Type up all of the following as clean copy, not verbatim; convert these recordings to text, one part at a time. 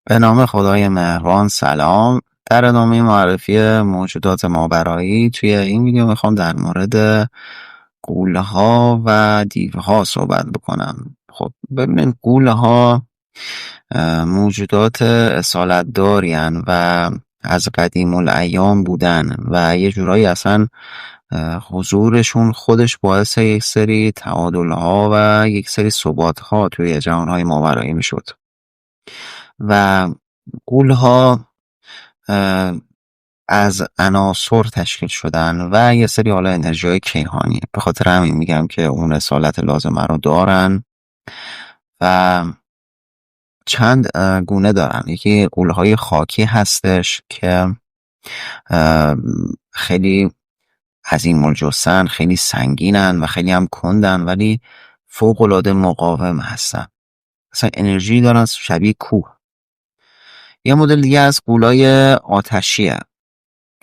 به نام خدای مهربان. سلام. در ادامه معرفی موجودات ماورایی توی این ویدیو میخوام در مورد غول‌ها و دیوها صحبت بکنم. خب ببینید، غول‌ها موجودات اصالت دارین و از قدیم الایام بودن و یه جورایی اصلا حضورشون خودش باعث یک سری تعادل‌ها و یک سری ثبات‌ها توی جهان‌های ماورایی میشد و غول‌ها از عناصر تشکیل شدن و یه سری حالا انرژی‌های کیهانی. به خاطر همین میگم که اون رسالت لازمه رو دارن و چند گونه دارن. یکی غول‌های خاکی هستش که خیلی عظیم الجثه‌ن، خیلی سنگینن و خیلی هم کندن، ولی فوق‌العاده مقاوم هستن. مثلا انرژی دارن شبیه کوه. یه مدل دیگه از غولای آتشیه،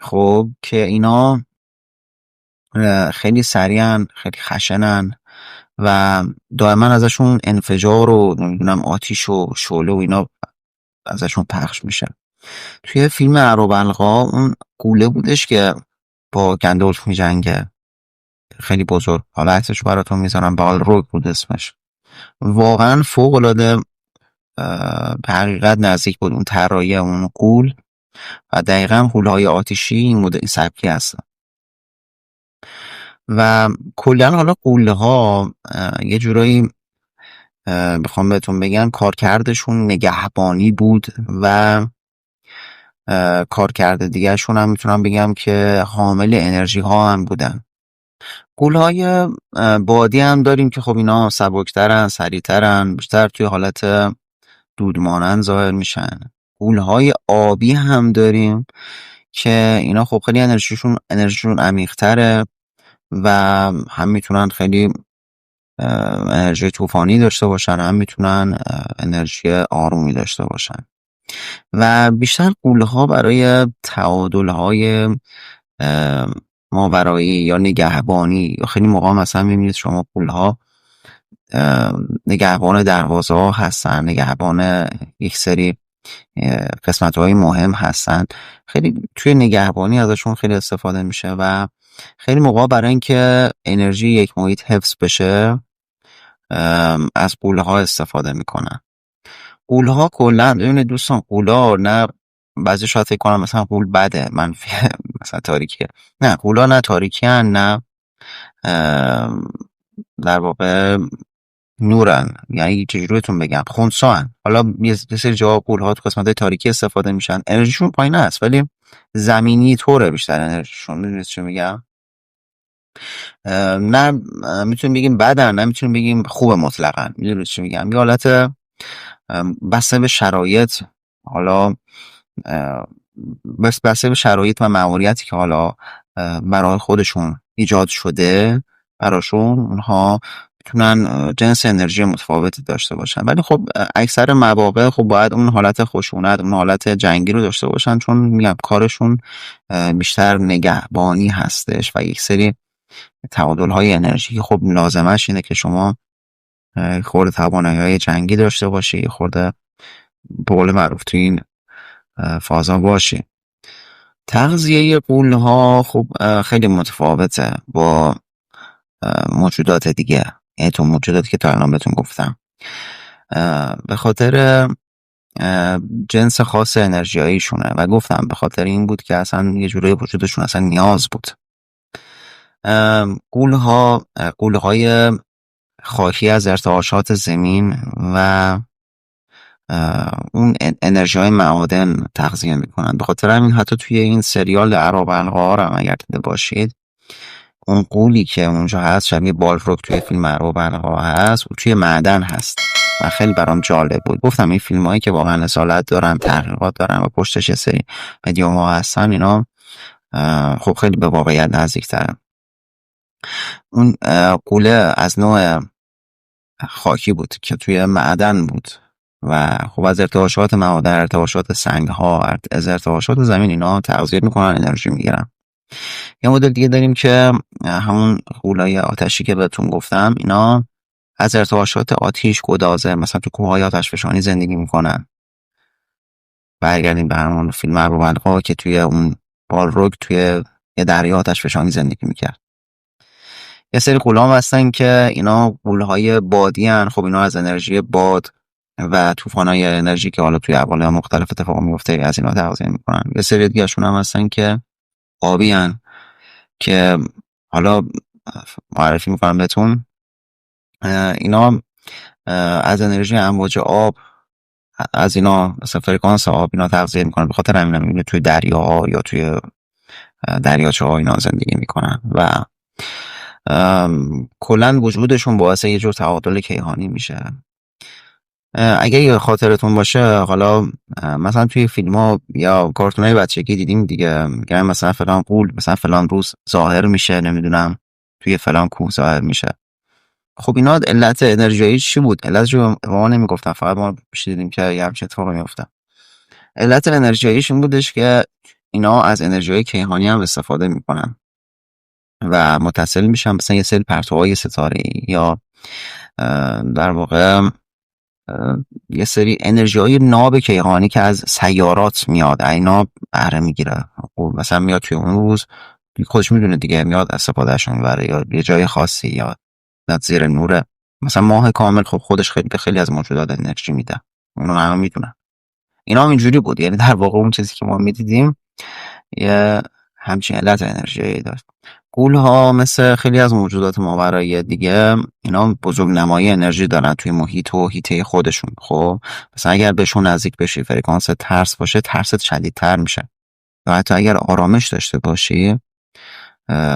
خب که اینا خیلی سریعن، خیلی خشنن و دائما ازشون انفجار و نمیدونم آتیش و شعله و اینا ازشون پخش میشه. توی فیلم ارابلقا اون غوله بودش که با گندالف میجنگه، خیلی بزرگ. حالا عکسش براتون میذارم. بالروگ بود اسمش. واقعا فوق العاده به حقیقت نزدیک بود اون طراحی اون غول و دقیقا غول‌های آتشی این مدل سبکی هستن. و کلا حالا غول‌ها یه جورایی بخوام بهتون بگم کارکردشون نگهبانی بود و کارکرد دیگرشون هم میتونم بگم که حامل انرژی ها هم بودن. غول‌های بادی هم داریم که خب اینا سبکترن، سریعترن، بیشتر توی حالت دودمانند ظاهر میشن. غول‌های آبی هم داریم که اینا خب خیلی انرژیشون عمیق‌تره و هم میتونن خیلی انرژی طوفانی داشته باشن، هم میتونن انرژی آرومی داشته باشن و بیشتر غول‌ها برای تعادل‌های ماورایی یا نگهبانی یا خیلی موقع مثلا میبینید شما غول‌ها نگهبان دروازه ها هستن، نگهبان یک سری قسمت های مهم هستن. خیلی توی نگهبانی ازشون خیلی استفاده میشه و خیلی موقع برای اینکه انرژی یک محیط حفظ بشه از غول‌ها استفاده میکنن. غول‌ها کلا ببینید دوستان، غول‌ها نه، بعضی شاید فکر کنم مثلا غول بده، منفی مثلا تاریکیه. نه، غول‌ها نه تاریکی هن، نه در واقع نورن. یعنی چجوری بهتون بگم، خنثی هن. حالا یه سری جاها غول‌ها تو قسمت تاریکی استفاده میشن، انرژیشون پایین است ولی زمینی طوره بیشتر انرژیشون. میدونید چی میگم؟ نه میتونیم بگیم بدن، نه میتونیم بگیم خوب مطلقاً. میدونید چی میگم؟ یه حالت بسته به شرایط، حالا بسته به شرایط و مأموریتی که حالا برای خودشون ایجاد شده براشون، اونها میتونن جنس انرژی متفاوتی داشته باشن. ولی خب اکثر مواقع خب باید اون حالت خشونت، اون حالت جنگی رو داشته باشن، چون میگم کارشون بیشتر نگهبانی هستش و یک سری تعادل‌های انرژی خب لازمش اینه که شما خورده توانایی‌های جنگی داشته باشی، خورده به قول معروف تو این فازا باشی. تغذیه غول‌ها خب خیلی متفاوته با موجودات دیگه، یعنی تو موجوداتی که تا الان بهتون گفتم، به خاطر جنس خاص انرژیاییشونه و گفتم به خاطر این بود که اصلا یه جوری وجودشون اصلا نیاز بود. غول‌های خاکی از ارتعاشات زمین و اون انرژی های معادن تغذیه میکنن. به خاطر همین حتی توی این سریال ارابلقا هم اگر دیده باشید، اون غولی که اونجا هست شبیه بالروگ توی فیلم ارابلقا هست، و توی معدن هست و خیلی برام جالب بود. گفتم این فیلم هایی که واقعا اصالت دارن، تحقیقات دارن و پشتش یه سری مدیوم ها هستن، اینا خب خیلی به واقعیت نزدیک ترن. اون غوله از نوع خاکی بود که توی معدن بود و خب از ارتعاشات معادن، ارتعاشات سنگ ها، از ارتعاشات زمین اینا تغذیه میکنن، انرژی میگیرن. یه مدل دیگه داریم که همون غولای آتشی که بهتون گفتم، اینا از ارتعاشات آتش گدازه، مثلا تو کوههای آتشفشانی زندگی میکنن برگردیم به همون فیلم ابروبرقا که توی اون بالروگ توی یه دریا آتش فشانی زندگی میکرد. یه سری غولام هستن که اینا غول‌های بادی هن. خب اینا از انرژی باد و طوفان‌های انرژی که حالا توی عوالم مختلف اتفاق میفته از اینا تغذیه میکنن. یه سری دیگه‌شون هم هستن که آبی هن که حالا معرفی میکنم بهتون. اینا از انرژی امواج آب از اینا مثلا فرکانس آب اینا تغذیه میکنن. به خاطر همین میبینه توی دریاها یا توی دریاچه ها اینا زندگی میکنن و کلا وجودشون باعث یه جور تعادل کیهانی میشه. اگه یه خاطرتون باشه حالا مثلا توی فیلم ها یا کارتون های بچگی دیدیم دیگه، میگن مثلا فلان غول مثلا فلان روز ظاهر میشه، نمیدونم توی فلان کوه ظاهر میشه. خب اینا علت انرژیایی چی بود؟ علتش رو ما نمیگفتن، فقط ما دیدیم که یه همچین اتفاقی میفته. علت انرژیاییش این بودش که اینا از انرژی کیهانی هم استفاده میکنن و متصل میشن مثلا یه سری پرتوهای ستاره یا در واقع یه سری انرژی های ناب کیهانی که از سیارات میاد اینا بهره میگیره. مثلا میاد توی اون روز خودش میدونه دیگه، میاد استفادهشون میبره یا یه جای خاصی یا زیر نوره. مثلا ماه کامل خب خودش خیلی به خیلی از موجودات انرژی میده، اونو همه میدونن. اینا هم اینجوری بود، یعنی در واقع اون چیزی که ما میدیدیم یه همچین علت انرژی داشت. غول‌ها مثل خیلی از موجودات ماورایی دیگه اینا بزرگنمایی انرژی دارن توی محیط و حیطه خودشون. خب مثلا اگر بهشون نزدیک بشی فرکانس ترس باشه، ترست شدیدتر میشه، و حتی اگر آرامش داشته باشی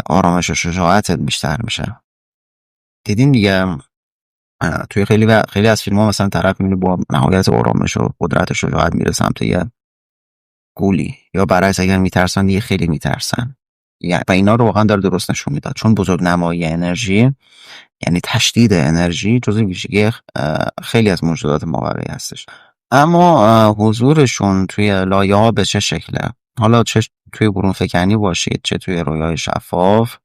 آرامش و شجاعتت بیشتر میشه. دیدین دیگه توی خیلی از فیلم ها مثلا طرف میبینه با نهایت آرامش و قدرت و شجاعت میره سمت یه غولی، یا برعکس اگر میترسن دیگه خیلی میترسن. و اینا رو واقعا داره درست نشون میداد، چون بزرگ نمایی انرژی یعنی تشدید انرژی جزو ویژگی خیلی از موجودات ماورایی هستش. اما حضورشون توی لایه ها به چه شکله؟ حالا چه توی برون فکنی باشید چه توی رویای شفاف،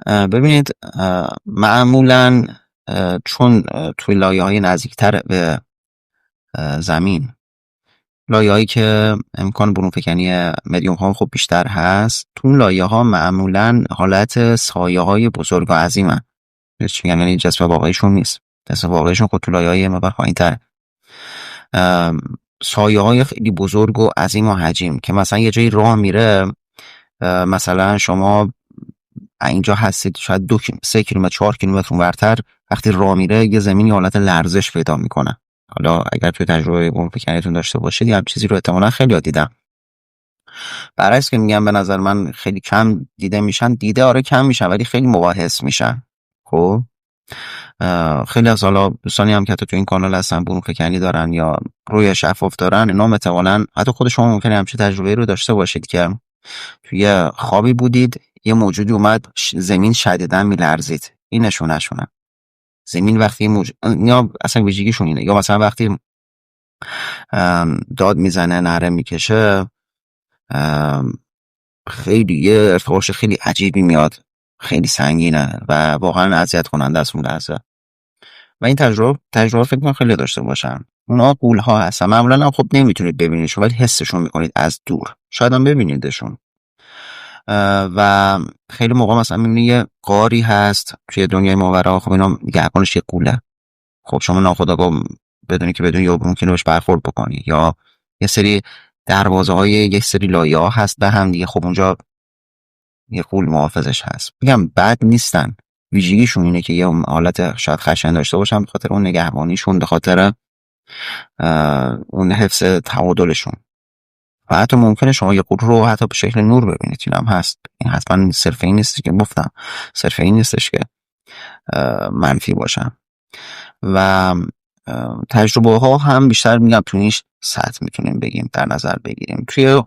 ببینید معمولا چون توی لایه های نزدیکتر به زمین، لایه‌هایی که امکان برون فکنی مدیوم ها خب بیشتر هست، تو اون لایه ها معمولا حالت سایه های بزرگ و عظیمن. چی یعنی جسم واقعیشون نیست، جسم واقعیشون خود تو لایه های مبر پایین تر. سایه های خیلی بزرگ و عظیم و حجیم که مثلا یه جایی راه میره، مثلا شما اینجا هستید شاید 3 کیلومتر 4 کیلومتر اونورتر، وقتی راه میره یه زمینی حالت لرزش پیدا میکنه. حالا اگر توی تجربه برون فکنیتون داشته باشید یه چیزی رو احتمالاً خیلی دیدم. برعکس که میگم به نظر من خیلی کم دیده میشن، دیده آره کم میشن ولی خیلی مباحث میشن. خب خیلی از حالا دوستانی هم که حتی تو این کانال هستن برون فکنی دارن یا روی شفاف دارن، اینا احتمالاً حتی خود شما ممکنه همچین تجربه رو داشته باشید که توی خوابی بودید یه موجودی اومد زمین شدیداً میلرزید. این نشونه‌شونه. زمین وقتی یا اصلا ویژگیشون اینه، یا مثلا وقتی داد میزنه نره میکشه خیلی یه ارتعاش خیلی عجیبی میاد، خیلی سنگینه و واقعا اذیت کننده است اون لحظه. و این تجربه فکر کنم خیلی داشته باشن. اونا غول ها هستن، معمولا هم خب نمیتونید ببینیدشون ولی حسشون میکنید از دور، شاید هم ببینیدشون. و خیلی موقع مثلا میبینی یه غاری هست توی دنیای ماورا، خب اینا نگهبانش یه غوله. خب شما ناخودآگاه بدونی که بدون یا ممکنه بهش برخورد بکنی، یا یه سری دروازه های یه سری لایه ها هست به هم دیگه، خب اونجا یه غول محافظش هست. میگم بد نیستن، ویژگیشون اینه که یه حالت شاید خشن داشته باشن به خاطر اون نگهبانیشون، به خاطر اون حفظ تعادلشون. و حتی ممکنه شما یه غول رو حتی به شکل نور ببینید، این هم هست. این حتما صرف این نیست که گفتم، صرف این نیستش که منفی باشن. و تجربه ها هم بیشتر میگم توی این سطح میتونیم بگیم در نظر بگیریم. توی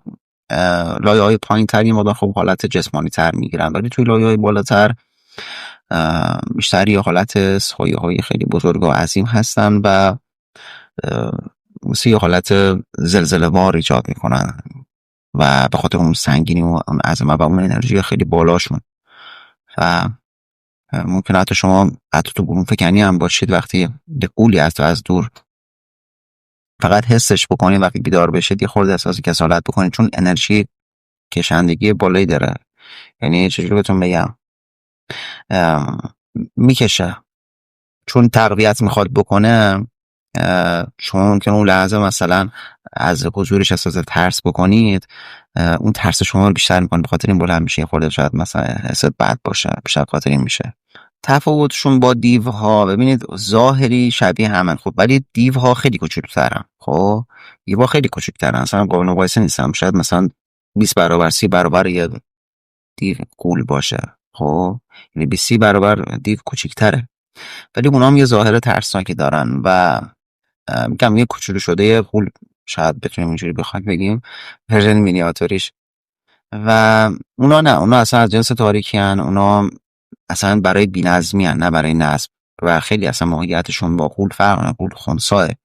لایه های پایین تر یه مقدار خب حالت جسمانی تر میگیرن، ولی توی لایه های بالاتر بیشتر یه حالت سایه های خیلی بزرگ و عظیم هستن و مثل یه حالت زلزله وار ایجاد میکنن و به خاطر اون سنگینی و اون عظمت و اون انرژی خیلی بالاشون. و ممکن حتی شما حتی تو برون فکنی هم باشید، وقتی یه غولی از دور فقط حسش بکنی وقتی بیدار بشید یه خورده احساس کسالت بکنید، چون انرژی کشندگی بالایی داره. یعنی چجوری بهتون بگم، میکشه، چون تقویت میخواد بکنه. چون که اون لحظه مثلا از حضورش احساس ترس بکنید، اون ترس شما رو بیشتر میکنه، بخاطر این بلند میشه. خورده شاید مثلا حس بد باشه، بیشتر خاطر این میشه. تفاوتشون با دیوها، ببینید ظاهری شبیه همن خب، ولی دیوها خیلی کوچولوترن. خب دیوها خیلی کوچولوترن، اصلا قابل مقایسه نیستن. شاید مثلا 20 برابر 30 برابر یه دیو گول باشه. خب یعنی 20 برابر دیو کوچیک‌تره، ولی اونا هم یه ظاهر ترسناکی دارن و میگم یه کوچولو شده غول، شاید بتونیم اینجوری بخوایم بگیم، ورژن مینیاتوریش. و اونا نه، اونا اصلا از جنس تاریکی هن. اونا اصلا برای بی‌نظمی هن، نه برای نظم. و خیلی اصلا ماهیتشون با غول فرق کنه. غول خنثیه،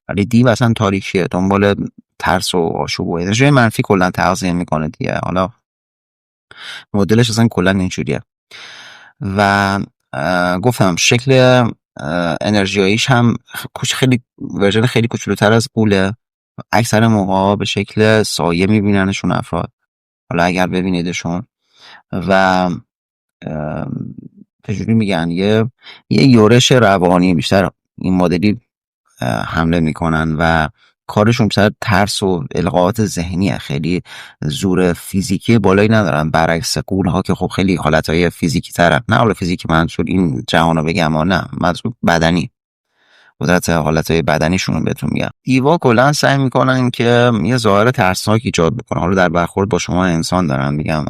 ولی دیو اصلا تاریکیه، دنبال ترس و آشوب و انرژی منفی کلا تغذیه میکنه دیگه. حالا مدلش اصلا کلا اینجوریه. و گفتم شکل انرژیاییش هم خیلی ورژن خیلی کوچولوتر از غوله. اکثر موقع به شکل سایه میبیننشون افراد، حالا اگر ببینیدشون. و چجوری میگن، یه یورش روانی بیشتر این مدلی حمله میکنن و کارشون بیشتر ترس و القاءات ذهنیه، خیلی زور فیزیکی بالایی ندارن، برعکس غول‌ها که خب خیلی حالتهای فیزیکی ترن. نه حالا فیزیکی منظور این جهانو بگم، نه منظور بدنی، قدرت حالتهای بدنیشون رو بهتون میگم. دیوا کلا سعی میکنن که یه ظاهر ترسناک ایجاد بکنن. حالا در برخورد با شما انسان دارن میگم،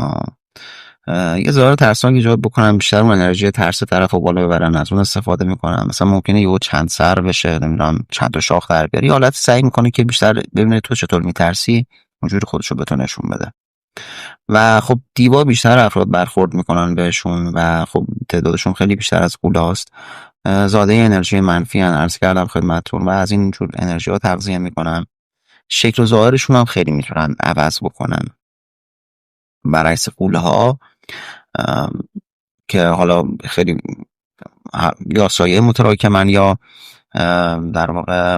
یه ظاهر ترسناک ایجاد بکنن، بیشتر اون انرژی ترس طرف رو بالا ببرن، از اون استفاده میکنن. مثلا ممکنه یهو چند سر بشه، نمیدونم چند تا شاخ در بیاره، یه حالت سعی میکنه که بیشتر ببینه تو چطور میترسی، اونجوری خودشو بتونه نشون بده. و خب دیوا بیشتر افراد برخورد میکنن بهشون و خب تعدادشون خیلی بیشتر از غولاست. زاده انرژی منفی هن، عرض کردم خدمتتون، و از این جور انرژی ها تغذیه میکنن. شکل و ظاهرشون هم خیلی میتونن عوض بکنن، برعکس غول‌ها که حالا خیلی یا سایه متراکمن یا در واقع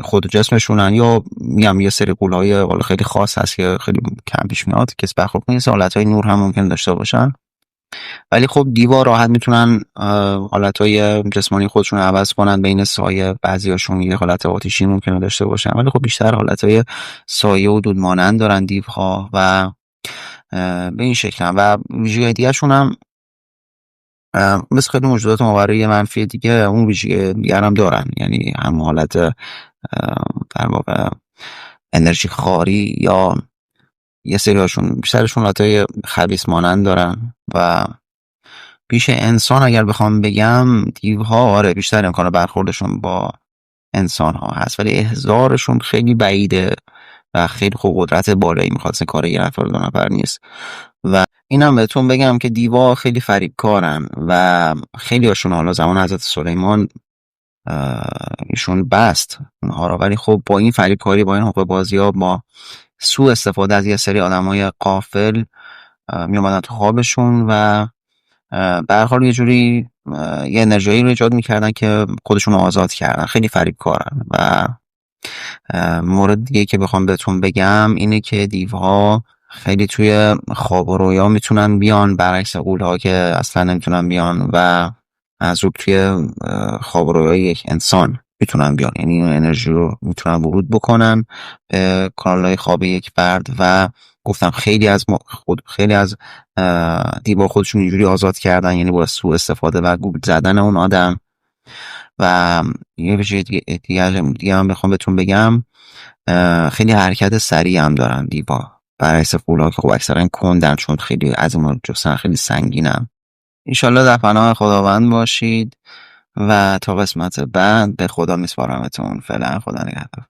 خود جسمشونن، یا میگم یه سری غول‌های خیلی خاص هست که خیلی کم پیش میاد کسی برخورد کنه، حالتهای نور هم ممکن داشته باشن. ولی خب دیوا راحت میتونن حالتهای جسمانی خودشون عوض کنن بین سایه. بعضیاشون یه حالت آتشی ممکنه داشته باشن، ولی خب بیشتر حالتهای سایه و دود مانند دارن دیوها و به این شکل هم. و ویژگی دیگه‌شون هم مثل خیلی موجودات ماورای منفی دیگه اون ویژگی دیگر هم دارن، یعنی هم حالت در واقع انرژی خاری، یا یه سری هاشون بیشترشون حالتهای خبیث مانند دارن. و پیش انسان اگر بخوام بگم، دیوها آره بیشتر امکان برخوردشون با انسان ها هست، ولی احضارشون خیلی بعیده و خیلی خوب قدرت بالایی میخواد، کار یه نفر دو نفر نیست. و اینم بهتون بگم که دیوا خیلی فریبکارن و خیلی هاشون حالا زمان حضرت سلیمان ایشون بست اونها را، ولی خب با این فریبکاری، با این حقوق بازی ها، با سوء استفاده از یه سری آدمای غافل می اومدن تو خوابشون و به هر حال یه جوری یه انرژی رو ایجاد میکردن که خودشون رو آزاد کردن. خیلی فریبکارن. و مورد دیگه که بخوام بهتون بگم اینه که دیوها خیلی توی خواب و رویا میتونن بیان، برعکس غول‌ها که اصلا نمیتونن بیان. و از رو توی خواب و رویای یک انسان میتونن بیان، یعنی این انرژی رو میتونن ورود بکنن به کانال‌های خواب یک فرد. و گفتم خیلی از دیوها خودشون اینجوری آزاد کردن، یعنی با سوء استفاده و گول زدن اون آدم. و یه ویژگی دیگه هم بخوام بهتون بگم، خیلی حرکت سریع هم دارن دیوا، برعکس غول‌ها که خب اکثرا کندن، چون خیلی عظیم الجثه، خیلی سنگینم. انشالله در پناه خداوند باشید و تا قسمت بعد به خدا میسپارمتون. فعلا خدا نگهدار.